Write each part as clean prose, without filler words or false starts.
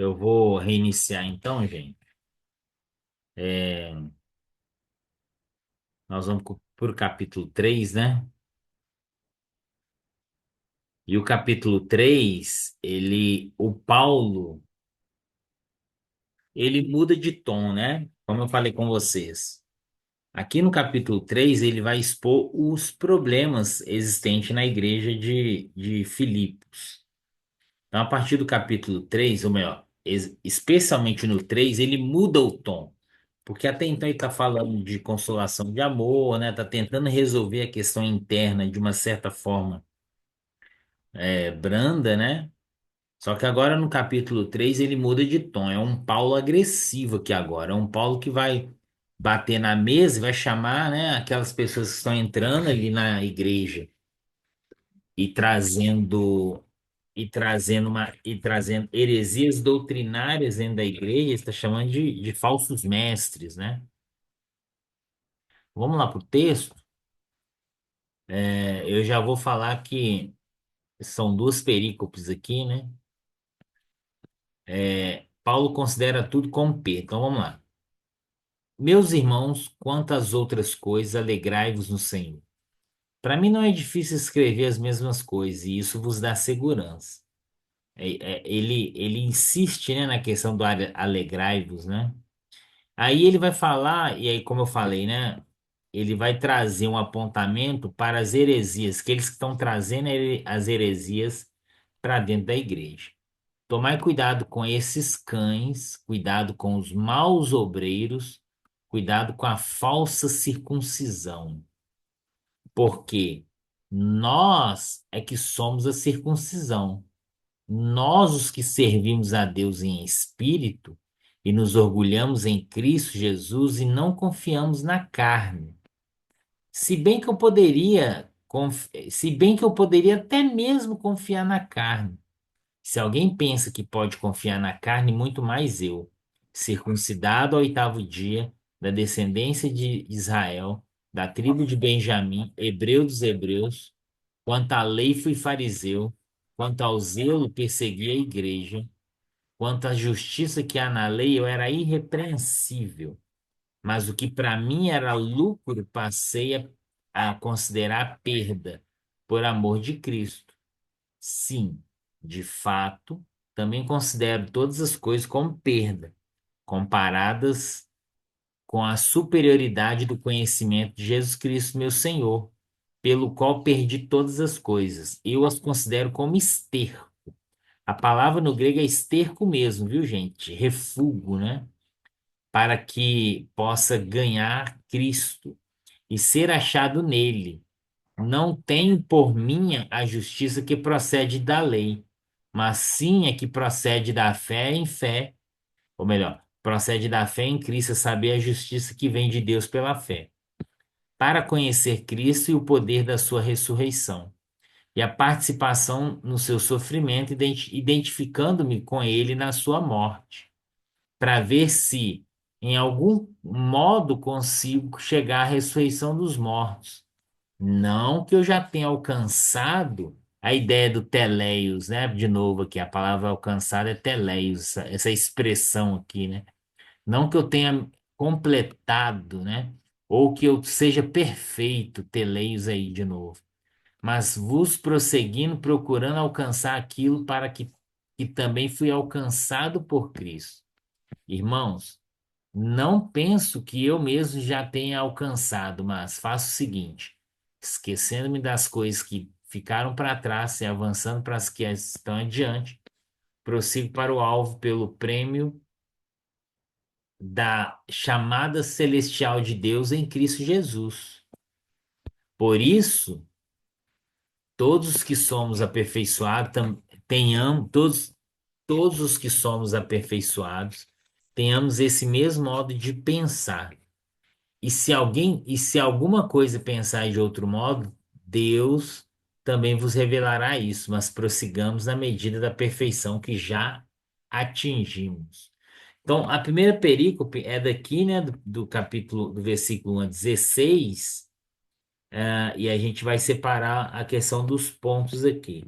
Eu vou reiniciar então, gente. É, nós vamos para o capítulo 3, né? E o capítulo 3, o Paulo, ele muda de tom, né? Como eu falei com vocês. Aqui no capítulo 3, ele vai expor os problemas existentes na igreja de Filipos. Então, a partir do capítulo 3, ou melhor, especialmente no 3, ele muda o tom. Porque até então ele está falando de consolação de amor, né? Está tentando resolver a questão interna de uma certa forma branda, né? Só que agora no capítulo 3 ele muda de tom. É um Paulo agressivo aqui agora. É um Paulo que vai bater na mesa e vai chamar, né, aquelas pessoas que estão entrando ali na igreja e trazendo heresias doutrinárias dentro da igreja. Ele está chamando de falsos mestres, né? Vamos lá para o texto. Eu já vou falar que são duas perícopes aqui, né? Paulo considera tudo como perda. Então vamos lá. Meus irmãos, quanto às outras coisas, alegrai-vos no Senhor. Para mim não é difícil escrever as mesmas coisas, e isso vos dá segurança. Ele insiste, né, na questão do alegrai-vos, né? Aí ele vai falar, e aí, como eu falei, né? Ele vai trazer um apontamento para as heresias, que eles estão trazendo as heresias para dentro da igreja. Tomai cuidado com esses cães, cuidado com os maus obreiros, cuidado com a falsa circuncisão, porque nós é que somos a circuncisão. Nós, os que servimos a Deus em espírito e nos orgulhamos em Cristo Jesus e não confiamos na carne. Se bem que eu poderia, se bem que eu poderia até mesmo confiar na carne. Se alguém pensa que pode confiar na carne, muito mais eu, circuncidado ao oitavo dia, da descendência de Israel, da tribo de Benjamim, hebreu dos hebreus, quanto à lei fui fariseu, quanto ao zelo persegui a igreja, quanto à justiça que há na lei eu era irrepreensível, mas o que para mim era lucro passei a considerar perda por amor de Cristo. Sim, de fato, também considero todas as coisas como perda, comparadas com a superioridade do conhecimento de Jesus Cristo, meu Senhor, pelo qual perdi todas as coisas. Eu as considero como esterco. A palavra no grego é esterco mesmo, viu, gente? Refúgio, né? Para que possa ganhar Cristo e ser achado nele. Não tenho por minha a justiça que procede da lei, mas sim a que procede da fé em fé, ou melhor, procede da fé em Cristo, a saber a justiça que vem de Deus pela fé, para conhecer Cristo e o poder da sua ressurreição, e a participação no seu sofrimento, identificando-me com ele na sua morte, para ver se em algum modo consigo chegar à ressurreição dos mortos. Não que eu já tenha alcançado a ideia do teleios, né? De novo aqui, a palavra alcançada é teleios, essa expressão aqui, né? Não que eu tenha completado, né? Ou que eu seja perfeito, teleios aí de novo, mas vos prosseguindo, procurando alcançar aquilo para que também fui alcançado por Cristo. Irmãos, não penso que eu mesmo já tenha alcançado, mas faço o seguinte: esquecendo-me das coisas que ficaram para trás e avançando para as que estão adiante, prossigo para o alvo pelo prêmio da chamada celestial de Deus em Cristo Jesus. Por isso, todos os que somos aperfeiçoados, tenhamos, todos os que somos aperfeiçoados, tenhamos esse mesmo modo de pensar. E se alguma coisa pensar de outro modo, Deus também vos revelará isso, mas prossigamos na medida da perfeição que já atingimos. Então, a primeira perícope é daqui, né, do capítulo, do versículo 1 a 16, e a gente vai separar a questão dos pontos aqui.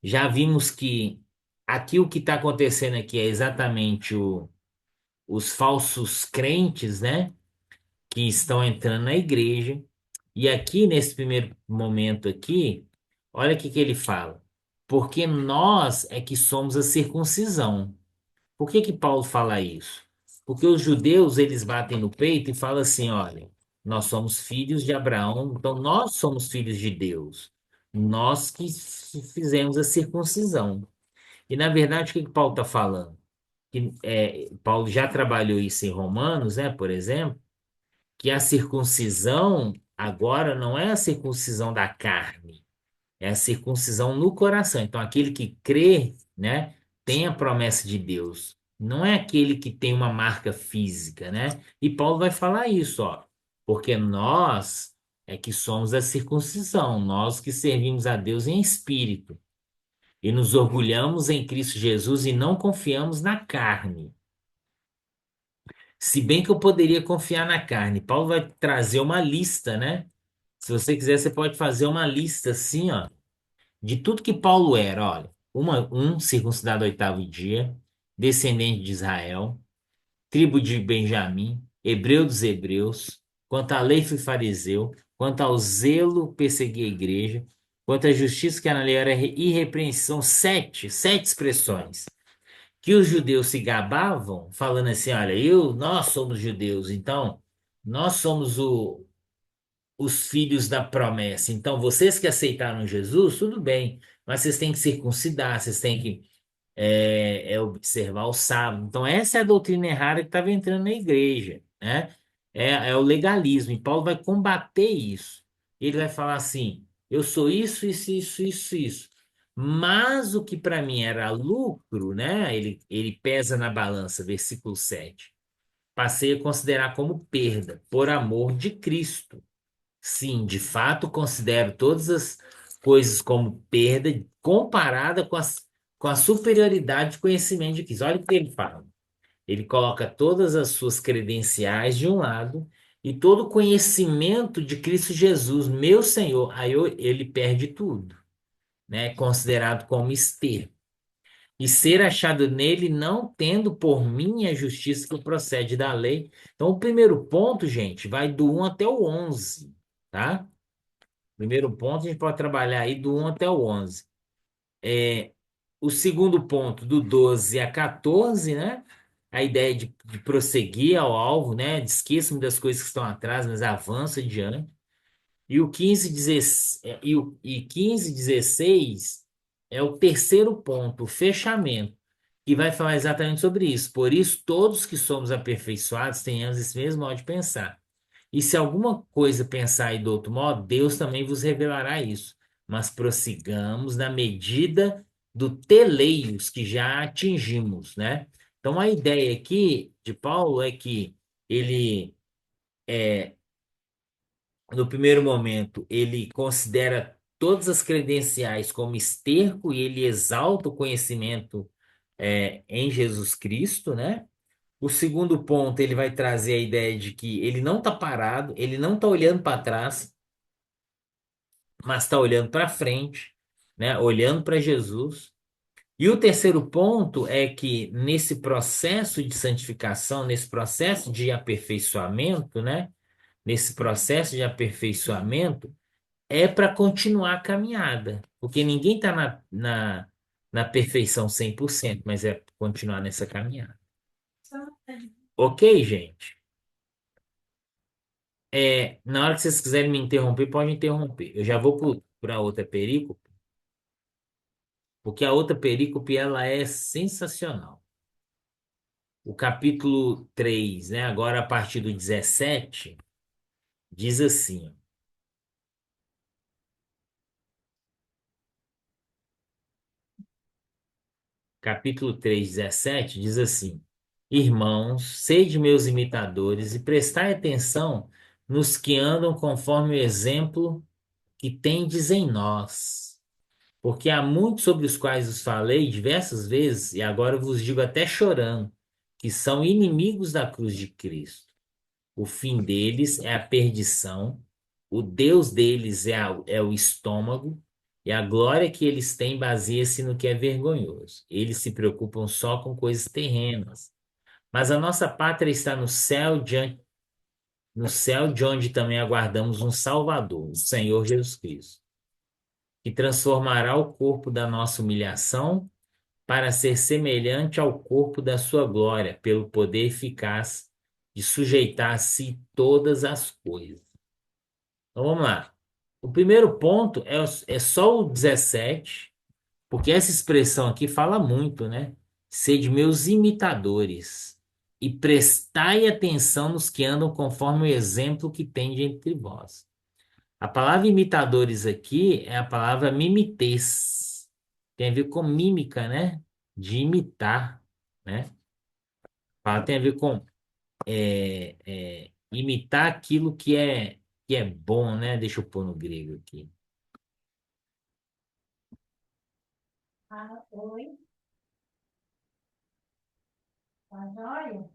Já vimos que Aqui o que está acontecendo aqui é exatamente os falsos crentes, né? Que estão entrando na igreja. E aqui, nesse primeiro momento aqui, olha o que que ele fala. Porque nós é que somos a circuncisão. Por que que Paulo fala isso? Porque os judeus, eles batem no peito e falam assim, olha, nós somos filhos de Abraão, então nós somos filhos de Deus. Nós que fizemos a circuncisão. E na verdade, o que que Paulo está falando? Que, Paulo já trabalhou isso em Romanos, né, por exemplo, que a circuncisão agora não é a circuncisão da carne, é a circuncisão no coração. Então, aquele que crê, né, tem a promessa de Deus. Não é aquele que tem uma marca física, né? E Paulo vai falar isso, ó, porque nós é que somos a circuncisão, nós que servimos a Deus em espírito e nos orgulhamos em Cristo Jesus e não confiamos na carne. Se bem que eu poderia confiar na carne. Paulo vai trazer uma lista, né? Se você quiser, você pode fazer uma lista assim, ó, de tudo que Paulo era, olha. Circuncidado ao oitavo dia, descendente de Israel, tribo de Benjamim, hebreu dos hebreus, quanto à lei fui fariseu, quanto ao zelo persegui a igreja, quanto à justiça que na lei era irrepreensão, sete expressões que os judeus se gabavam, falando assim, olha, nós somos judeus, então nós somos os filhos da promessa. Então, vocês que aceitaram Jesus, tudo bem, mas vocês têm que circuncidar, vocês têm que observar o sábado. Então, essa é a doutrina errada que estava entrando na igreja, né? É o legalismo. E Paulo vai combater isso. Ele vai falar assim: eu sou isso, isso, isso, isso, isso. Mas o que para mim era lucro, né? Ele pesa na balança, versículo 7. Passei a considerar como perda, por amor de Cristo. Sim, de fato, considero todas as coisas como perda comparada com a superioridade de conhecimento de Cristo. Olha o que ele fala. Ele coloca todas as suas credenciais de um lado e todo o conhecimento de Cristo Jesus, meu Senhor, ele perde tudo, né? Considerado como esterco. E ser achado nele, não tendo por mim a justiça que procede da lei. Então, o primeiro ponto, gente, vai do 1 até o 11, tá? Primeiro ponto, a gente pode trabalhar aí do 1 até o 11. O segundo ponto, do 12 a 14, né? A ideia de prosseguir ao alvo, né? Esqueça-me das coisas que estão atrás, mas avança adiante. E o 15, 16, e 15, 16 é o terceiro ponto, o fechamento, que vai falar exatamente sobre isso. Por isso, todos que somos aperfeiçoados tenhamos esse mesmo modo de pensar. E se alguma coisa pensar aí do outro modo, Deus também vos revelará isso. Mas prossigamos na medida do teleios que já atingimos, né? Então a ideia aqui de Paulo é que ele, no primeiro momento, ele considera todas as credenciais como esterco e ele exalta o conhecimento em Jesus Cristo, né? O segundo ponto, ele vai trazer a ideia de que ele não está parado, ele não está olhando para trás, mas está olhando para frente, né? Olhando para Jesus. E o terceiro ponto é que nesse processo de santificação, nesse processo de aperfeiçoamento, né? Nesse processo de aperfeiçoamento, é para continuar a caminhada, porque ninguém está na perfeição 100%, mas é pra continuar nessa caminhada. Ok, gente? Na hora que vocês quiserem me interromper, pode interromper. Eu já vou para outra perícope, porque a outra perícope ela é sensacional. O capítulo 3, né, agora a partir do 17, diz assim, ó, capítulo 3, 17, diz assim: Irmãos, sede meus imitadores e prestai atenção nos que andam conforme o exemplo que tendes em nós. Porque há muitos sobre os quais os falei diversas vezes, e agora vos digo até chorando, que são inimigos da cruz de Cristo. O fim deles é a perdição, o Deus deles é o estômago, E a glória que eles têm baseia-se no que é vergonhoso. Eles se preocupam só com coisas terrenas. Mas a nossa pátria está no céu de onde também aguardamos um Salvador, o Senhor Jesus Cristo, que transformará o corpo da nossa humilhação para ser semelhante ao corpo da sua glória, pelo poder eficaz de sujeitar a si todas as coisas. Então vamos lá. O primeiro ponto é só o 17, porque essa expressão aqui fala muito, né? Sede meus imitadores e prestai atenção nos que andam conforme o exemplo que tem entre vós. A palavra imitadores aqui é a palavra mimetes. Tem a ver com mímica, né? De imitar, né? Tem a ver com imitar aquilo que é bom, né? Deixa eu pôr no grego aqui. Ah, oi, tá joia?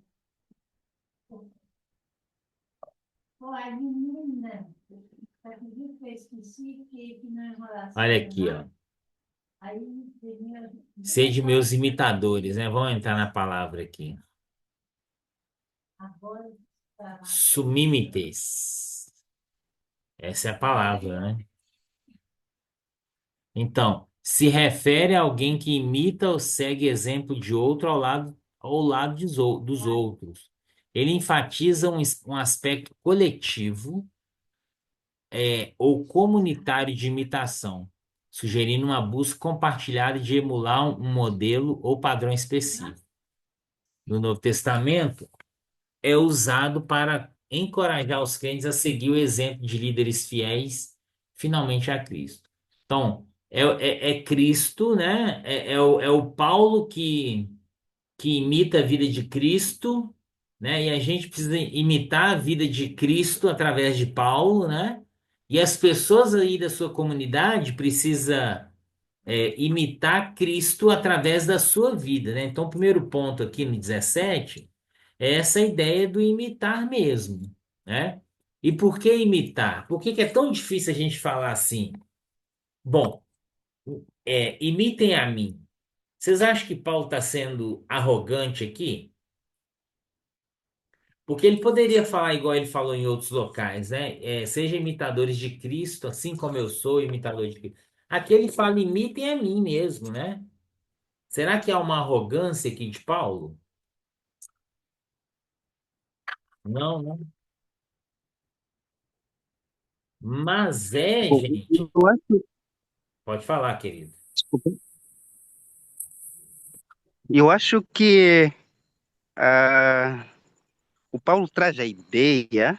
Olha, menina, tá pedindo que eu esqueci que não é Olha enrolação, aqui, ó. não. Aí, menina, Sede meus imitadores, né? Vamos entrar na palavra aqui. agora tá. Sumimites. Essa é a palavra, né? Então, se refere a alguém que imita ou segue exemplo de outro ao lado dos outros. Ele enfatiza um aspecto coletivo, ou comunitário de imitação, sugerindo uma busca compartilhada de emular um modelo ou padrão específico. No Novo Testamento, é usado para encorajar os crentes a seguir o exemplo de líderes fiéis, finalmente a Cristo. Então, é Cristo, né? É o Paulo que imita a vida de Cristo, né? E a gente precisa imitar a vida de Cristo através de Paulo, né? E as pessoas aí da sua comunidade precisam imitar Cristo através da sua vida, né? Então, o primeiro ponto aqui no 17 é essa ideia do imitar mesmo, né? E por que imitar? Por que que é tão difícil a gente falar assim? Bom, imitem a mim. Vocês acham que Paulo está sendo arrogante aqui? Porque ele poderia falar igual ele falou em outros locais, né? Seja imitadores de Cristo, assim como eu sou imitador de Cristo. Aqui ele fala, imitem a mim mesmo, né? Será que há uma arrogância aqui de Paulo? Não, não. Mas Bom, gente. eu acho, Pode falar, querido. desculpa. Eu acho que o Paulo traz a ideia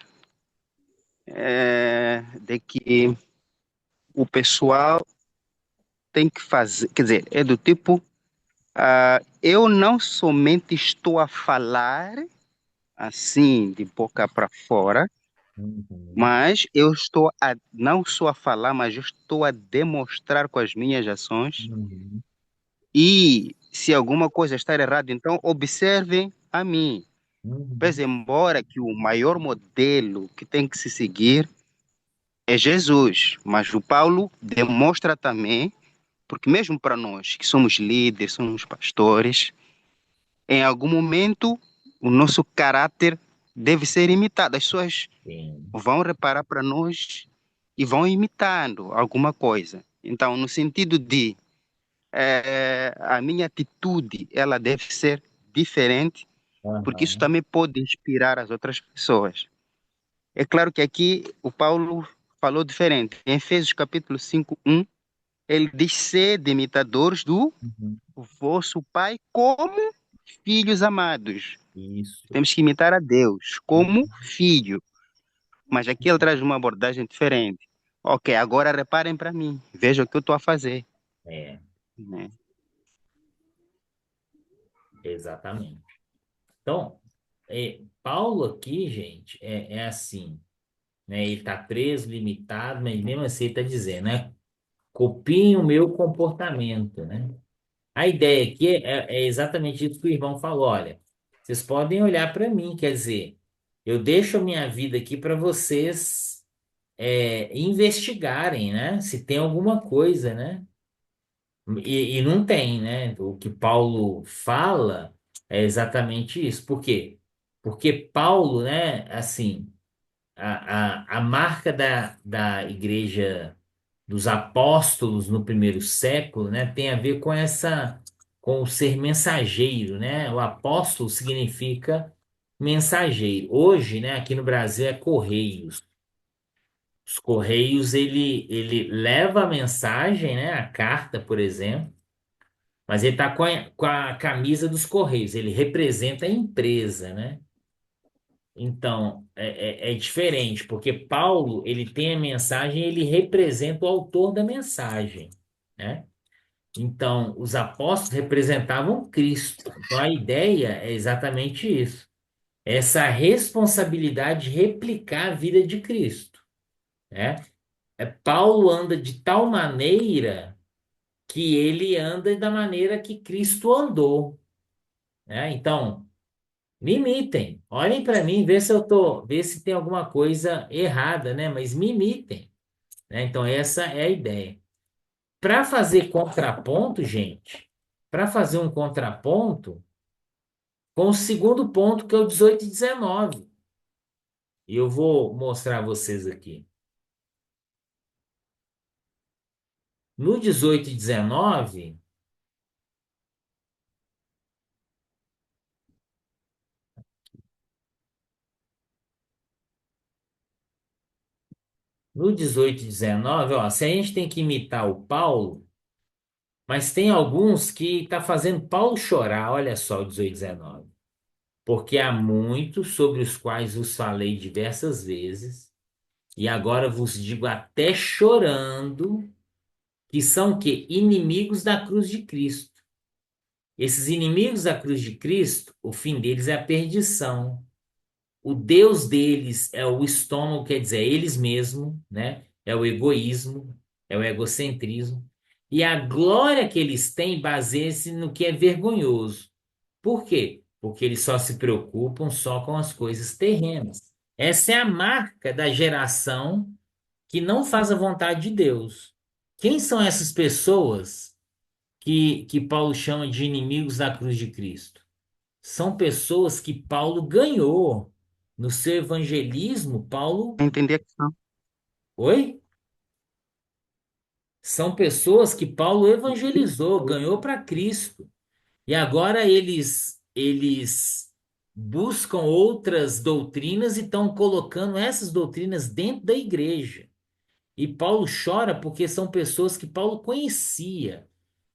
de que o pessoal tem que fazer, quer dizer, é do tipo, eu não somente estou a falar assim, de boca para fora, Uhum, mas eu estou a, não só a falar, mas eu estou a demonstrar com as minhas ações. uhum, E se alguma coisa está errada, então observem a mim. Pois, uhum. embora que o maior modelo que tem que se seguir é Jesus, mas o Paulo demonstra também, porque mesmo para nós que somos líderes, somos pastores, em algum momento o nosso caráter deve ser imitado. As pessoas Sim. vão reparar para nós e vão imitando alguma coisa. Então, no sentido de a minha atitude, ela deve ser diferente, porque isso Aham, também pode inspirar as outras pessoas. É claro que aqui o Paulo falou diferente. Em Efésios capítulo 5:1, ele diz: sede imitadores do uhum. vosso Pai como filhos amados. Isso. Temos que imitar a Deus como Uhum. filho. Mas aqui ele traz uma abordagem diferente. Ok, agora reparem para mim. Vejam o que eu estou a fazer. É, Né? exatamente. Então, Paulo aqui, gente, é assim, né? Ele está preso, limitado, mas mesmo assim ele está dizendo, né? Copiem o meu comportamento, né? A ideia aqui é exatamente isso que o irmão falou. Olha, vocês podem olhar para mim, quer dizer, eu deixo a minha vida aqui para vocês investigarem, né? Se tem alguma coisa, né? E não tem, né? O que Paulo fala é exatamente isso. Por quê? Porque Paulo, né? Assim, a marca da igreja dos apóstolos no primeiro século, né? Tem a ver com com o ser mensageiro, né? O apóstolo significa mensageiro. Hoje, né? Aqui no Brasil é correios. Os Correios, ele leva a mensagem, né? A carta, por exemplo, mas ele está com a camisa dos Correios, ele representa a empresa, né? Então, é diferente, porque Paulo, ele tem a mensagem, ele representa o autor da mensagem, né? Então, os apóstolos representavam Cristo. Então, a ideia é exatamente isso. Essa responsabilidade de replicar a vida de Cristo, né? Paulo anda de tal maneira que ele anda da maneira que Cristo andou, né? Então, me imitem. Olhem para mim, vê se tem alguma coisa errada, né? Mas me imitem, né? Então, essa é a ideia. Para fazer contraponto, gente, para fazer um contraponto com o segundo ponto, que é o 18 e 19. E eu vou mostrar a vocês aqui. No 18 e 19, no 18 e 19, ó, se a gente tem que imitar o Paulo, mas tem alguns que tá fazendo Paulo chorar, olha só o 18 e 19. Porque há muitos sobre os quais vos falei diversas vezes, e agora vos digo até chorando, que são o quê? Inimigos da cruz de Cristo. Esses inimigos da cruz de Cristo, o fim deles é a perdição. O Deus deles é o estômago, quer dizer, é eles mesmos, né? É o egoísmo, é o egocentrismo. E a glória que eles têm baseia-se no que é vergonhoso. Por quê? Porque eles só se preocupam só com as coisas terrenas. Essa é a marca da geração que não faz a vontade de Deus. Quem são essas pessoas que Paulo chama de inimigos da cruz de Cristo? São pessoas que Paulo ganhou. No seu evangelismo, Paulo. Entender a questão. Oi? São pessoas que Paulo evangelizou, ganhou para Cristo. E agora eles buscam outras doutrinas e estão colocando essas doutrinas dentro da igreja. E Paulo chora porque são pessoas que Paulo conhecia.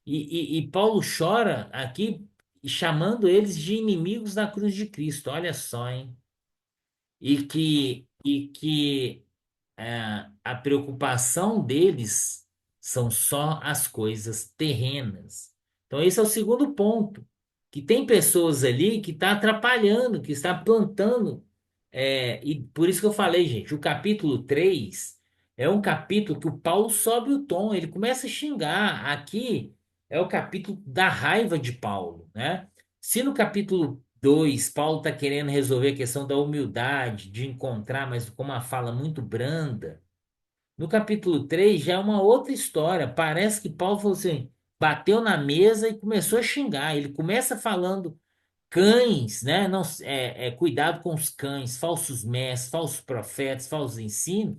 E Paulo chora aqui chamando eles de inimigos da cruz de Cristo. Olha só, hein? E que a preocupação deles são só as coisas terrenas. Então, esse é o segundo ponto. Que tem pessoas ali que está atrapalhando, que está plantando. E por isso que eu falei, gente, o capítulo 3 é um capítulo que o Paulo sobe o tom, ele começa a xingar. Aqui é o capítulo da raiva de Paulo, né? Se no capítulo 2 Paulo está querendo resolver a questão da humildade, de encontrar, mas com uma fala muito branda, no capítulo 3 já é uma outra história. Parece que Paulo falou assim, bateu na mesa e começou a xingar. Ele começa falando cães, né? Não, cuidado com os cães, falsos mestres, falsos profetas, falsos ensinos.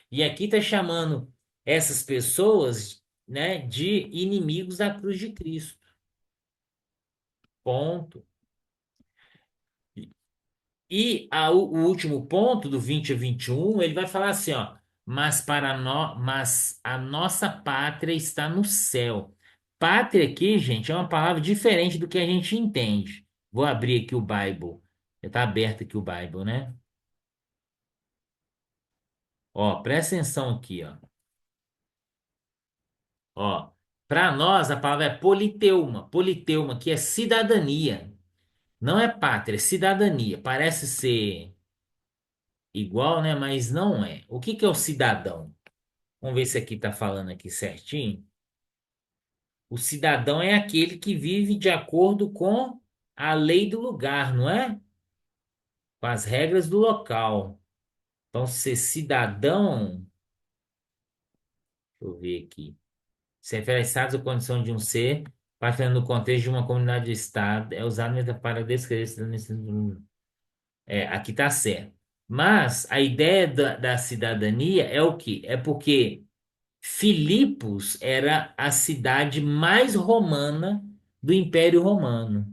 E aqui está chamando essas pessoas, né, de inimigos da cruz de Cristo. Ponto. E o último ponto, do 20 a 21, ele vai falar assim, ó, mas a nossa pátria está no céu. Pátria aqui, gente, é uma palavra diferente do que a gente entende. Vou abrir aqui o Bible. Está aberto aqui o Bible, né? Ó, presta atenção aqui, ó. Ó, para nós a palavra é politeuma. Politeuma, que é cidadania. Não é pátria, é cidadania. Parece ser igual, né? Mas não é. O que que é o cidadão? Vamos ver se aqui está falando aqui certinho. O cidadão é aquele que vive de acordo com a lei do lugar, não é? Com as regras do local. Então, ser cidadão Deixa eu ver aqui. Se refere a status ou condição de um ser, partindo do contexto de uma comunidade de estado, é usado para descrever cidadania. Aqui está certo. Mas a ideia da cidadania é o quê? É porque Filipos era a cidade mais romana do Império Romano.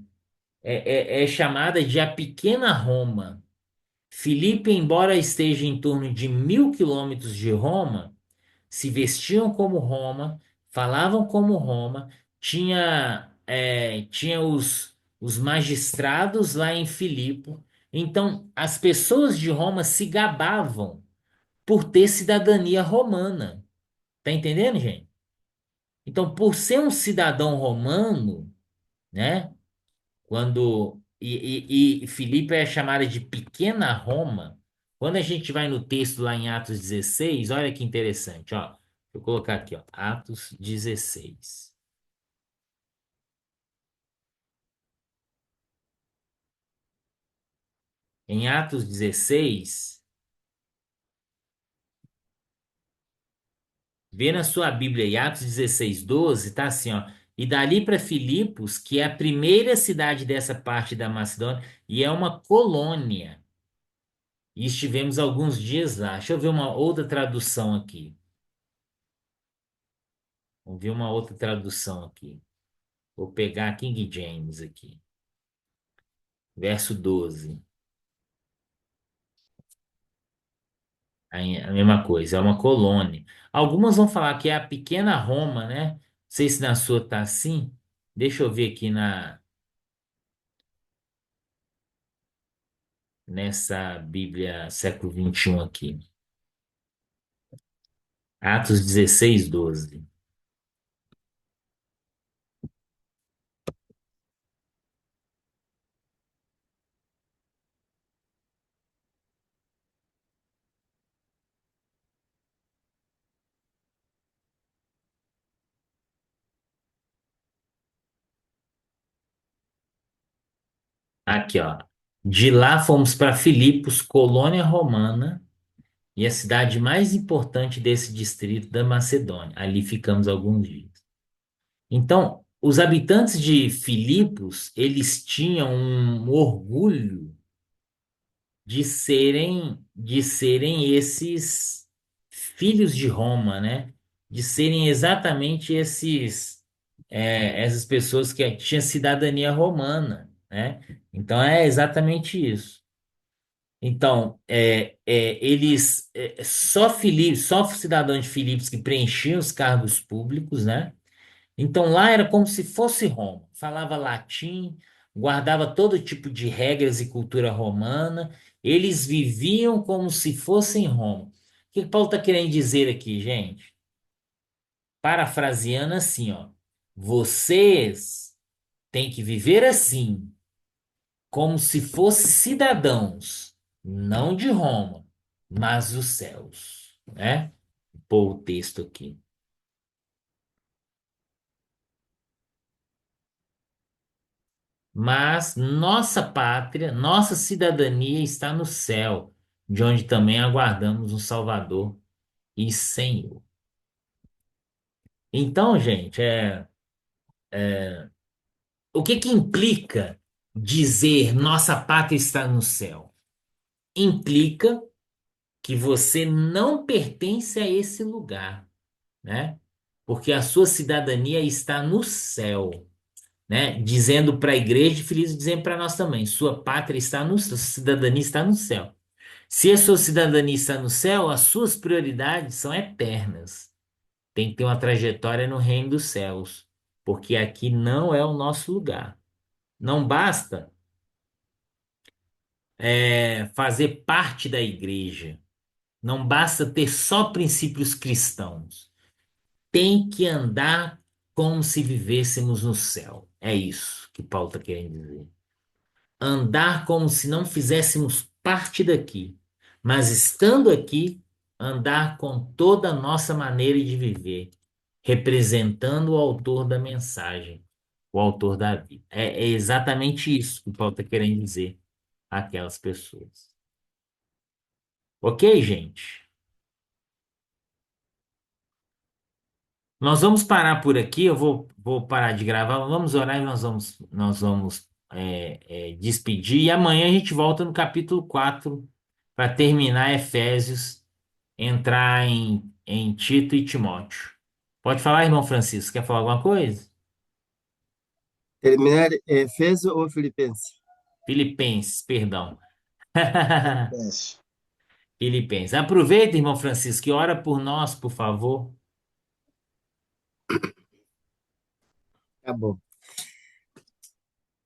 É chamada de a Pequena Roma. Filipe, embora esteja em torno de 1.000 quilômetros de Roma, se vestiam como Roma, falavam como Roma, tinha os magistrados lá em Filipe. Então, as pessoas de Roma se gabavam por ter cidadania romana. Tá entendendo, gente? Então, por ser um cidadão romano, né? E Filipe é chamada de Pequena Roma. Quando a gente vai no texto lá em Atos 16, olha que interessante, ó. Vou colocar aqui, ó, Atos 16. Em Atos 16, vê na sua Bíblia aí, Atos 16, 12, tá assim, ó. E dali para Filipos, que é a primeira cidade dessa parte da Macedônia, e é uma colônia. E estivemos alguns dias lá. Deixa eu ver uma outra tradução aqui. Vamos ver uma outra tradução aqui. Vou pegar King James aqui. Verso 12. A mesma coisa, é uma colônia. Algumas vão falar que é a pequena Roma, né? Não sei se na sua tá assim. Deixa eu ver aqui nessa Bíblia século 21 aqui. Atos 16, 12. Aqui, ó. De lá fomos para Filipos, colônia romana, e a cidade mais importante desse distrito da Macedônia. Ali ficamos alguns dias. Então, os habitantes de Filipos, eles tinham um orgulho de serem esses filhos de Roma, né? De serem exatamente essas pessoas que tinham cidadania romana, né? Então, é exatamente isso. Então, só cidadãos de Filipos que preenchiam os cargos públicos, né? Então lá era como se fosse Roma. Falava latim, guardava todo tipo de regras e cultura romana. Eles viviam como se fossem Roma. O que Paulo está querendo dizer aqui, gente? Parafraseando assim, ó. Vocês têm que viver assim, como se fossem cidadãos, não de Roma, mas dos céus, né? Pôr o texto aqui. Mas nossa pátria, nossa cidadania está no céu, de onde também aguardamos um Salvador e Senhor. Então, gente, o que que implica dizer nossa pátria está no céu? Implica que você não pertence a esse lugar, né? Porque a sua cidadania está no céu, né? Dizendo para a igreja de Filipos, dizendo para nós também, sua pátria está no céu, sua cidadania está no céu. Se a sua cidadania está no céu, as suas prioridades são eternas. Tem que ter uma trajetória no reino dos céus, porque aqui não é o nosso lugar. Não basta fazer parte da igreja, não basta ter só princípios cristãos. Tem que andar como se vivêssemos no céu. É isso que Paulo está querendo dizer. Andar como se não fizéssemos parte daqui, mas estando aqui, andar com toda a nossa maneira de viver, representando o autor da mensagem, o autor da vida. É exatamente isso que o Paulo está querendo dizer àquelas pessoas. Ok, gente? Nós vamos parar por aqui, vou parar de gravar, vamos orar e nós vamos despedir. E amanhã a gente volta no capítulo 4 para terminar Efésios, entrar em Tito e Timóteo. Pode falar, irmão Francisco, quer falar alguma coisa? Terminar Efésio ou Filipenses? Filipenses, perdão. Filipenses. Filipenses. Aproveita, irmão Francisco, e ora por nós, por favor. Tá bom.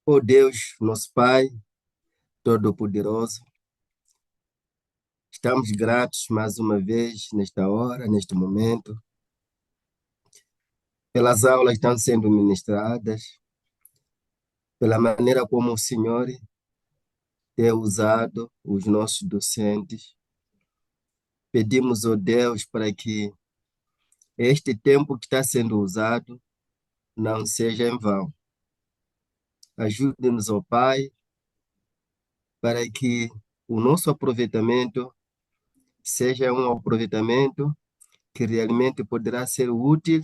Oh Deus, nosso Pai, Todo-Poderoso, estamos gratos mais uma vez nesta hora, neste momento, pelas aulas que estão sendo ministradas, pela maneira como o Senhor tem usado os nossos docentes. Pedimos, oh Deus, para que este tempo que está sendo usado não seja em vão. Ajude-nos, ó Pai, para que o nosso aproveitamento seja um aproveitamento que realmente poderá ser útil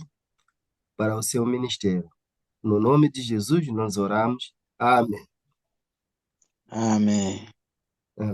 para o seu ministério. No nome de Jesus nós oramos. Amém. Amém.